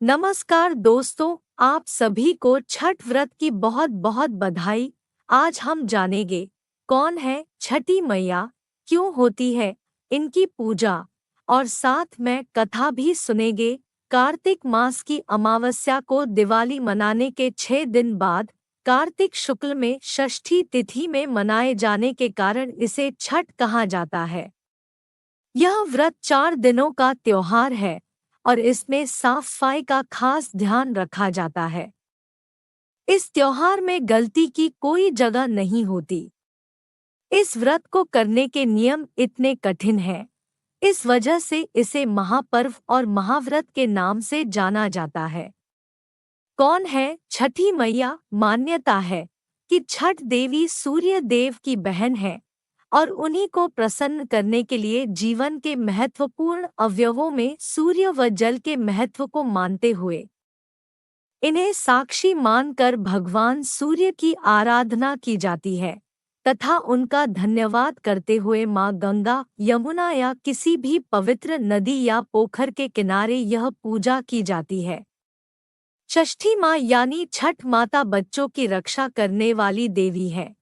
नमस्कार दोस्तों, आप सभी को छठ व्रत की बहुत बहुत बधाई। आज हम जानेंगे कौन है छठी मैया, क्यों होती है इनकी पूजा, और साथ में कथा भी सुनेंगे। कार्तिक मास की अमावस्या को दिवाली मनाने के 6 दिन बाद कार्तिक शुक्ल में षष्ठी तिथि में मनाए जाने के कारण इसे छठ कहा जाता है। यह व्रत 4 दिनों का त्योहार है और इसमें साफ सफाई का खास ध्यान रखा जाता है। इस त्योहार में गलती की कोई जगह नहीं होती। इस व्रत को करने के नियम इतने कठिन हैं, इस वजह से इसे महापर्व और महाव्रत के नाम से जाना जाता है। कौन है छठी मैया? मान्यता है कि छठ देवी सूर्य देव की बहन है और उन्हीं को प्रसन्न करने के लिए जीवन के महत्वपूर्ण अवयवों में सूर्य व जल के महत्व को मानते हुए इन्हें साक्षी मानकर भगवान सूर्य की आराधना की जाती है तथा उनका धन्यवाद करते हुए माँ गंगा, यमुना या किसी भी पवित्र नदी या पोखर के किनारे यह पूजा की जाती है। षष्ठी माँ यानी छठ माता बच्चों की रक्षा करने वाली देवी है।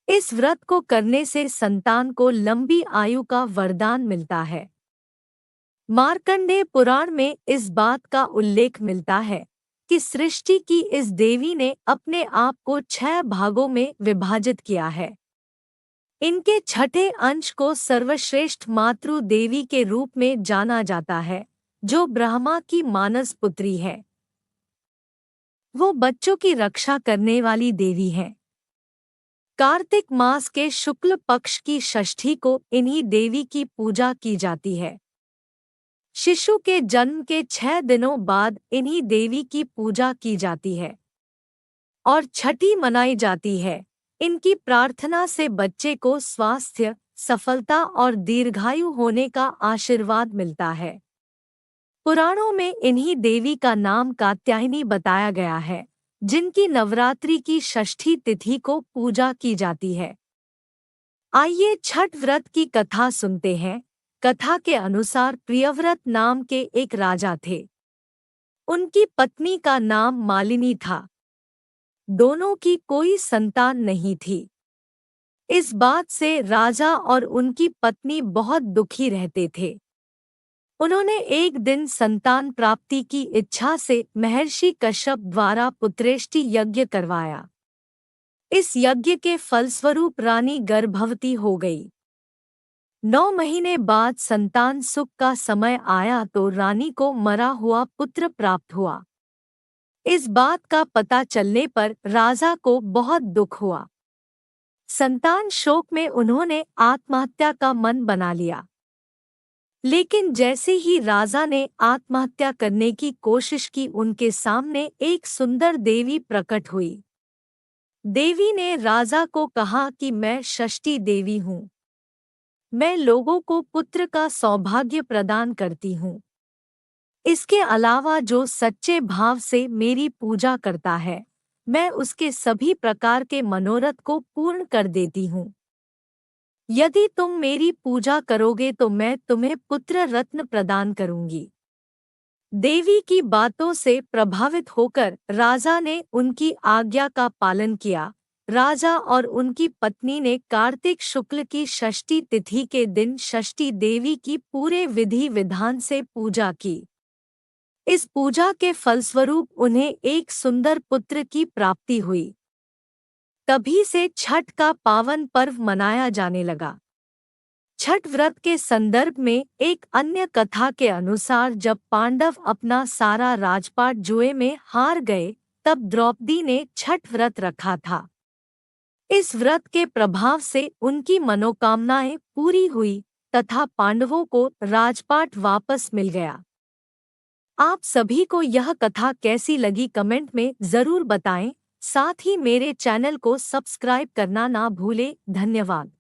इस व्रत को करने से संतान को लंबी आयु का वरदान मिलता है। मार्कंडेय पुराण में इस बात का उल्लेख मिलता है कि सृष्टि की इस देवी ने अपने आप को 6 भागों में विभाजित किया है। इनके छठे अंश को सर्वश्रेष्ठ मातृ देवी के रूप में जाना जाता है, जो ब्रह्मा की मानस पुत्री है। वो बच्चों की रक्षा करने वाली देवी है। कार्तिक मास के शुक्ल पक्ष की षष्ठी को इन्हीं देवी की पूजा की जाती है। शिशु के जन्म के 6 दिनों बाद इन्हीं देवी की पूजा की जाती है और छठी मनाई जाती है। इनकी प्रार्थना से बच्चे को स्वास्थ्य, सफलता और दीर्घायु होने का आशीर्वाद मिलता है। पुराणों में इन्हीं देवी का नाम कात्यायनी बताया गया है, जिनकी नवरात्रि की षष्ठी तिथि को पूजा की जाती है। आइए छठ व्रत की कथा सुनते हैं। कथा के अनुसार प्रियव्रत नाम के एक राजा थे। उनकी पत्नी का नाम मालिनी था। दोनों की कोई संतान नहीं थी। इस बात से राजा और उनकी पत्नी बहुत दुखी रहते थे। उन्होंने एक दिन संतान प्राप्ति की इच्छा से महर्षि कश्यप द्वारा पुत्रेष्टि यज्ञ करवाया। इस यज्ञ के फलस्वरूप रानी गर्भवती हो गई। 9 महीने बाद संतान सुख का समय आया तो रानी को मरा हुआ पुत्र प्राप्त हुआ। इस बात का पता चलने पर राजा को बहुत दुख हुआ। संतान शोक में उन्होंने आत्महत्या का मन बना लिया। लेकिन जैसे ही राजा ने आत्महत्या करने की कोशिश की, उनके सामने एक सुंदर देवी प्रकट हुई। देवी ने राजा को कहा कि मैं षष्ठी देवी हूँ। मैं लोगों को पुत्र का सौभाग्य प्रदान करती हूँ। इसके अलावा जो सच्चे भाव से मेरी पूजा करता है, मैं उसके सभी प्रकार के मनोरथ को पूर्ण कर देती हूँ। यदि तुम मेरी पूजा करोगे तो मैं तुम्हें पुत्र रत्न प्रदान करूंगी। देवी की बातों से प्रभावित होकर राजा ने उनकी आज्ञा का पालन किया। राजा और उनकी पत्नी ने कार्तिक शुक्ल की षष्ठी तिथि के दिन षष्ठी देवी की पूरे विधि विधान से पूजा की। इस पूजा के फलस्वरूप उन्हें एक सुंदर पुत्र की प्राप्ति हुई। तभी से छठ का पावन पर्व मनाया जाने लगा। छठ व्रत के संदर्भ में एक अन्य कथा के अनुसार जब पांडव अपना सारा राजपाट जुए में हार गए, तब द्रौपदी ने छठ व्रत रखा था। इस व्रत के प्रभाव से उनकी मनोकामनाएं पूरी हुई तथा पांडवों को राजपाट वापस मिल गया। आप सभी को यह कथा कैसी लगी कमेंट में जरूर बताएं। साथ ही मेरे चैनल को सब्सक्राइब करना ना भूलें। धन्यवाद।